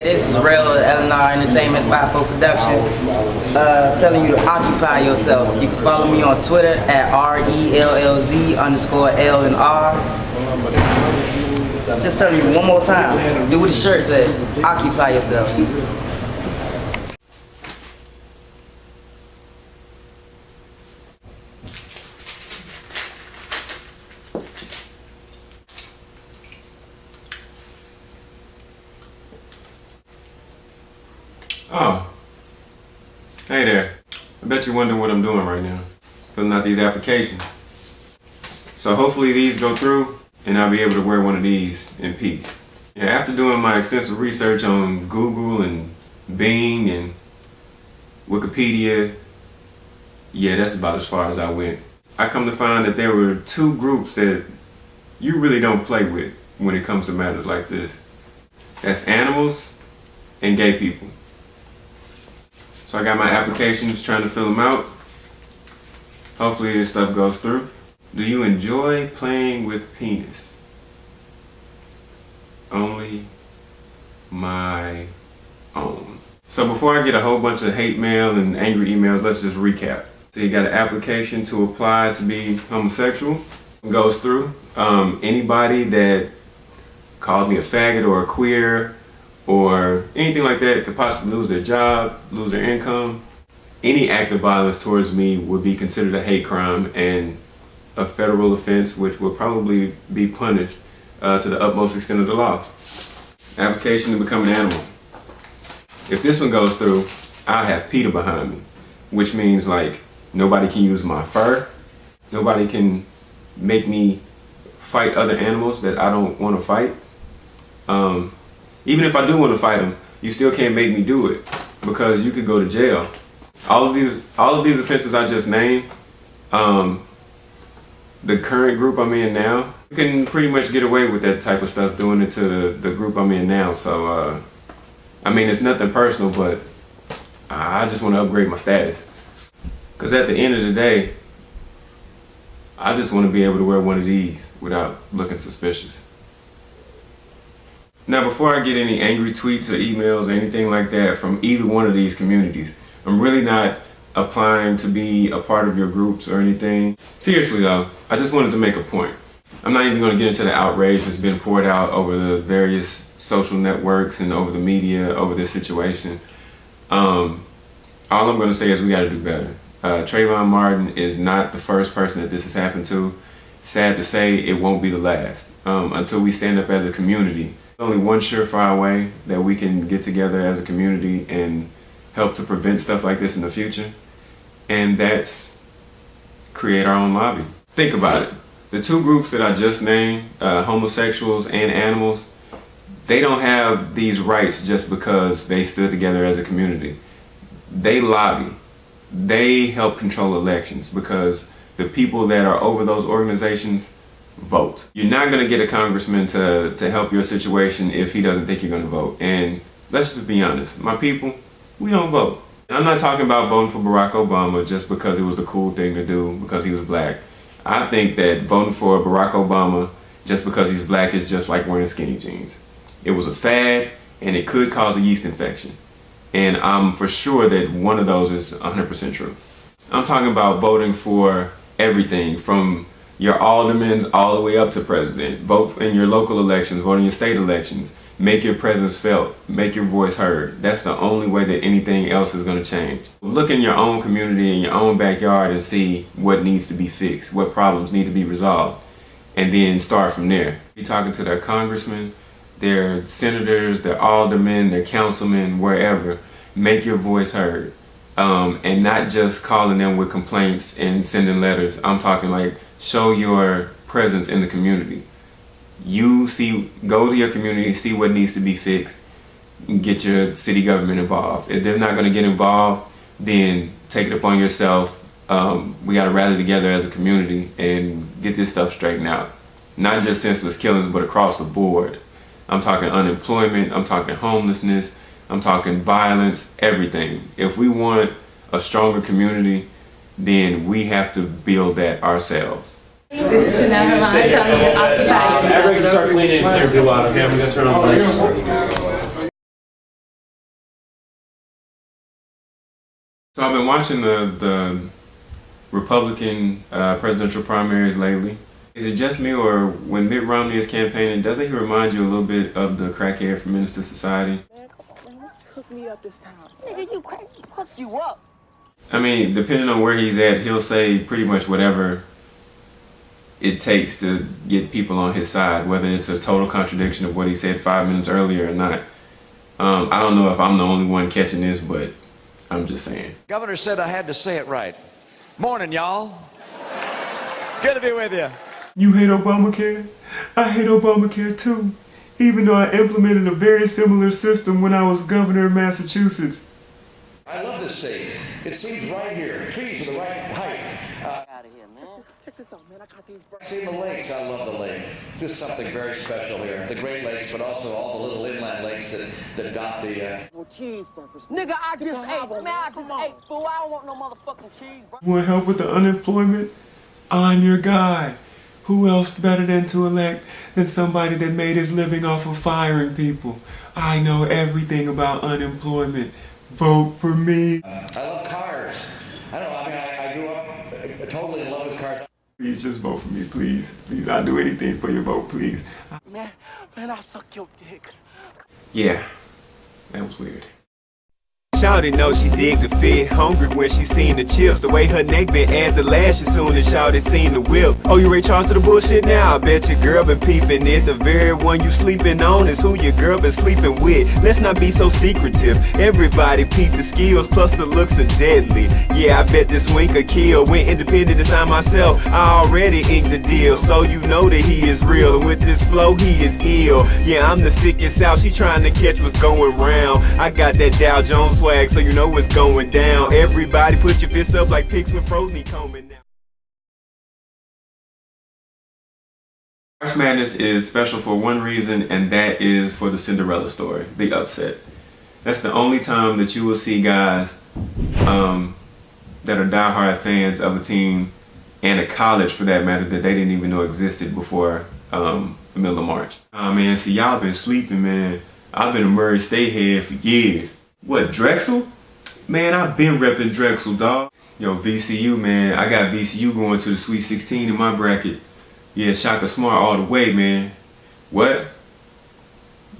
This is Real L&R Entertainment Spot for Production, telling you to occupy yourself. You can follow me on Twitter at RELLZ_L&R. Just telling you one more time, do what the shirt says, occupy yourself. Oh, hey there. I bet you're wondering what I'm doing right now. Filling out these applications. So hopefully these go through and I'll be able to wear one of these in peace. Yeah, after doing my extensive research on Google and Bing and Wikipedia, yeah, that's about as far as I went. I come to find that there were two groups that you really don't play with when it comes to matters like this. That's animals and gay people. So I got my applications, trying to fill them out. Hopefully this stuff goes through. Do you enjoy playing with penis? Only my own. So before I get a whole bunch of hate mail and angry emails, let's just recap. So you got an application to apply to be homosexual. It goes through. Anybody that called me a faggot or a queer or anything like that could possibly lose their job, lose their income. Any act of violence towards me would be considered a hate crime and a federal offense, which will probably be punished to the utmost extent of the law. Application to become an animal. If this one goes through, I'll have PETA behind me, which means like nobody can use my fur, nobody can make me fight other animals that I don't want to fight. Even if I do want to fight them, you still can't make me do it because you could go to jail. All of these offenses I just named, the current group I'm in now, you can pretty much get away with that type of stuff doing it to the group I'm in now. So, I mean, it's nothing personal, but I just want to upgrade my status. Because at the end of the day, I just want to be able to wear one of these without looking suspicious. Now, before I get any angry tweets or emails or anything like that from either one of these communities, I'm really not applying to be a part of your groups or anything. Seriously though, I just wanted to make a point. I'm not even going to get into the outrage that's been poured out over the various social networks and over the media over this situation. All I'm going to say is we got to do better. Trayvon Martin is not the first person that this has happened to. Sad to say, it won't be the last. Until we stand up as a community. Only one surefire way that we can get together as a community and help to prevent stuff like this in the future, and that's create our own lobby. Think about it. The two groups that I just named, homosexuals and animals, they don't have these rights just because they stood together as a community. They lobby. They help control elections because the people that are over those organizations vote. You're not going to get a congressman to help your situation if he doesn't think you're going to vote. And let's just be honest, my people, we don't vote. And I'm not talking about voting for Barack Obama just because it was the cool thing to do because he was black. I think that voting for Barack Obama just because he's black is just like wearing skinny jeans. It was a fad and it could cause a yeast infection. And I'm for sure that one of those is 100% true. I'm talking about voting for everything from your aldermen all the way up to president. Vote in your local elections, vote in your state elections. Make your presence felt, make your voice heard. That's the only way that anything else is going to change. Look in your own community, in your own backyard and see what needs to be fixed, what problems need to be resolved, and then start from there. You're talking to their congressmen, their senators, their aldermen, their councilmen, wherever. Make your voice heard. And not just calling them with complaints and sending letters. I'm talking like show your presence in the community. Go to your community, see what needs to be fixed, and get your city government involved. If they're not going to get involved, then take it upon yourself. We got to rally together as a community and get this stuff straightened out. Not just senseless killings, but across the board. I'm talking unemployment, I'm talking homelessness, I'm talking violence, everything. If we want a stronger community, then we have to build that ourselves. This is Chanel Herman telling you to occupy yourself. Start cleaning and clear blue out. Okay, I'm going to turn on the lights. So I've been watching the Republican presidential primaries lately. Is it just me, or when Mitt Romney is campaigning, doesn't he remind you a little bit of the crackhead from Menace to Society? Man, come on, man. Hook me up this time. Nigga, you crack, hook you up. I mean, depending on where he's at, he'll say pretty much whatever it takes to get people on his side, whether it's a total contradiction of what he said 5 minutes earlier or not. I don't know if I'm the only one catching this, but I'm just saying. Governor said I had to say it right. Morning, y'all. Good to be with you. You hate Obamacare? I hate Obamacare too, even though I implemented a very similar system when I was governor of Massachusetts. I love this state. It seems right here. Trees are the right height. Out of here, man. Check this out, man. I got these. See the lakes. I love the lakes. Just something very special here. The Great Lakes, but also all the little inland lakes that dot the. No cheeseburgers. Nigga, I just ate. Man, I just ate. Fool, I don't want no motherfucking cheeseburger. Want help with the unemployment? I'm your guy. Who else better than to elect than somebody that made his living off of firing people? I know everything about unemployment. Vote for me. I love cars. I don't know. I mean, I grew up totally in love with cars. Please just vote for me, please. Please, I'll do anything for your vote, please. Man, I suck your dick. Yeah, that was weird. Shawty know she dig the fit, hungry when she seen the chips. The way her neck been add the lash as soon as Shawty seen the whip. Oh, you Ray Charles to the bullshit now? I bet your girl been peeping it. The very one you sleeping on is who your girl been sleeping with. Let's not be so secretive. Everybody peep the skills, plus the looks are deadly. Yeah, I bet this wink a kill. Went independent to sign myself. I already inked the deal, so you know that he is real. And with this flow, he is ill. Yeah, I'm the sickest out. She trying to catch what's going round. I got that Dow Jones swag, so you know what's going down. Everybody put your fists up like pigs when frozen combing now. March Madness is special for one reason, and that is for the Cinderella story, the upset. That's the only time that you will see guys that are diehard fans of a team, and a college for that matter, that they didn't even know existed before the middle of March. Man, see, y'all been sleeping, man. I've been a Murray State head for years. What, Drexel? Man, I've been repping Drexel, dog. Yo, VCU, man. I got VCU going to the Sweet 16 in my bracket. Yeah, Shaka Smart all the way, man. What?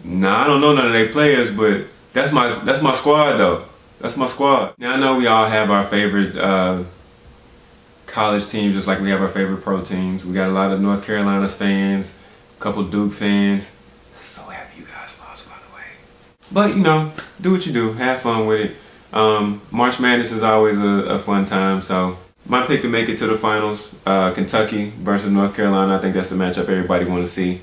Nah, I don't know none of their players, but that's my squad, though. That's my squad. Now, I know we all have our favorite college teams, just like we have our favorite pro teams. We got a lot of North Carolina fans, a couple Duke fans. So happy you guys lost, by the way. But, you know, do what you do. Have fun with it. March Madness is always a fun time, so my pick to make it to the finals, Kentucky versus North Carolina. I think that's the matchup everybody want to see.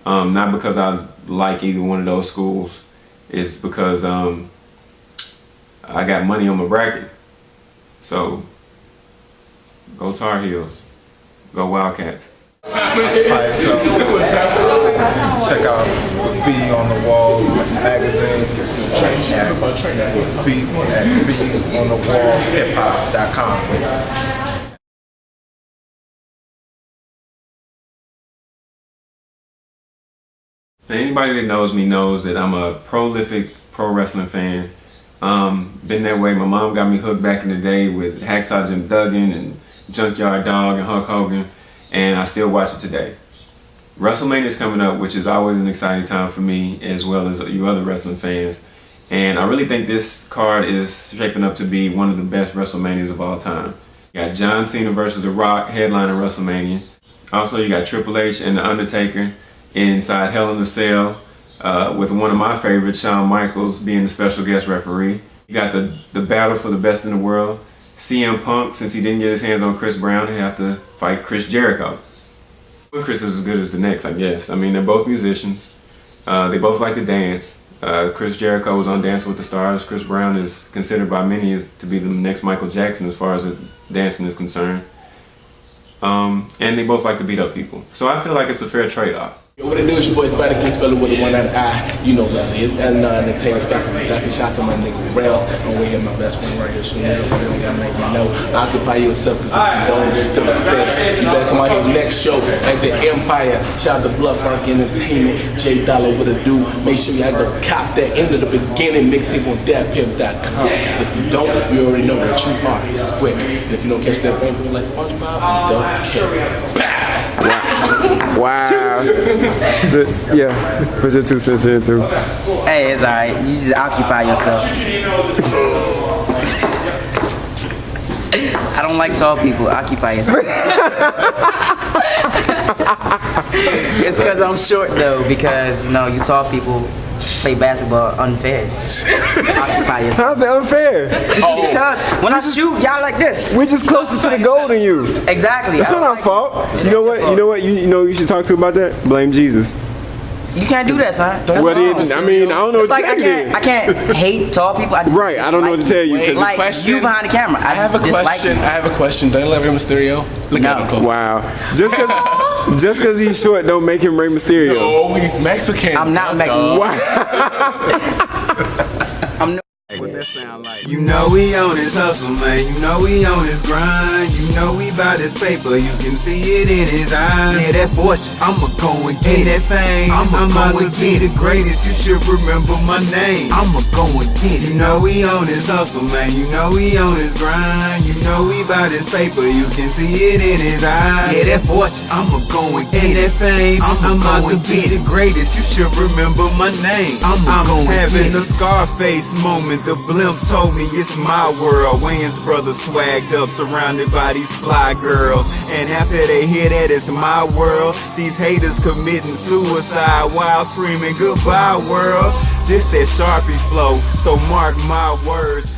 Not because I like either one of those schools. It's because I got money on my bracket. So, go Tar Heels. Go Wildcats. Alright, so check out Graffiti on the Wall magazine at graffitionnthewallhiphop.com. Anybody that knows me knows that I'm a prolific pro wrestling fan. Been that way. My mom got me hooked back in the day with Hacksaw Jim Duggan and Junkyard Dog and Hulk Hogan, and I still watch it today. WrestleMania is coming up, which is always an exciting time for me as well as you other wrestling fans. And I really think this card is shaping up to be one of the best WrestleManias of all time. You got John Cena versus The Rock headlining WrestleMania. Also, you got Triple H and The Undertaker inside Hell in a Cell with one of my favorites, Shawn Michaels, being the special guest referee. You got the battle for the best in the world. CM Punk, since he didn't get his hands on Chris Brown, he have to fight Chris Jericho. But Chris is as good as the next, I guess. I mean, they're both musicians. They both like to dance. Chris Jericho was on Dancing with the Stars. Chris Brown is considered by many as to be the next Michael Jackson as far as dancing is concerned. And they both like to beat up people. So I feel like it's a fair trade-off. What it do is your boy Spider King spelling with the one that I, you know what it is. And Entertainment Factory Production. Shout out to my nigga Rails. I'm way here, my best friend right here, Chanel. You don't wanna make me know. Occupy yourself, cause if you don't, it's still a fair. You better come out here next show at the Empire. Shout out to Bluff Rock Entertainment. J Dollar with a do. Make sure y'all go cop that end of the beginning mixtape on datpimp.com. If you don't, you already know that you are a square. And if you don't catch that rainbow like SpongeBob, you don't care. Bow! Wow. Yeah, put your 2 cents in too. Hey, it's alright. You just occupy yourself. I don't like tall people. Occupy yourself. It's because I'm short though. Because you know, you tall people play basketball unfair. Occupy yourself. How's that unfair? Because when I shoot, y'all like this. We're just closer to the goal than you. Exactly. It's not our fault. You know what? You know what? You know you should talk to about that? Blame Jesus. You can't do that, son. Well, then, I mean, I don't know it's what to like tell you. I can't hate tall people. I just Right, I don't know what to tell you. Wait, like question? you behind the camera. I have a question. I have a question. Don't you love Rey Mysterio? Look at him close. Wow. Just cause he's short don't make him Rey Mysterio. Oh, he's Mexican. I'm not Mexican. I'm no. What that sound like? You know we on his hustle, man. You know we on his grind. You know we bout his paper. You can see it in his eyes. Yeah, that fortune, I'ma go and get that fame. I'ma go and be the greatest. You should remember my name. I'ma go and get it. You know we on his hustle, man. You know we on his grind. You know we bout his paper. You can see it in his eyes. Yeah, that fortune, I'ma go and get that fame. I'ma go and be the greatest. You should remember my name. I'm having a Scarface moment. The blimp told me it's my world. Wayne's brother swagged up, surrounded by these fly girls. And after they hear that it's my world, these haters committing suicide while screaming goodbye world. This that Sharpie flow, so mark my words.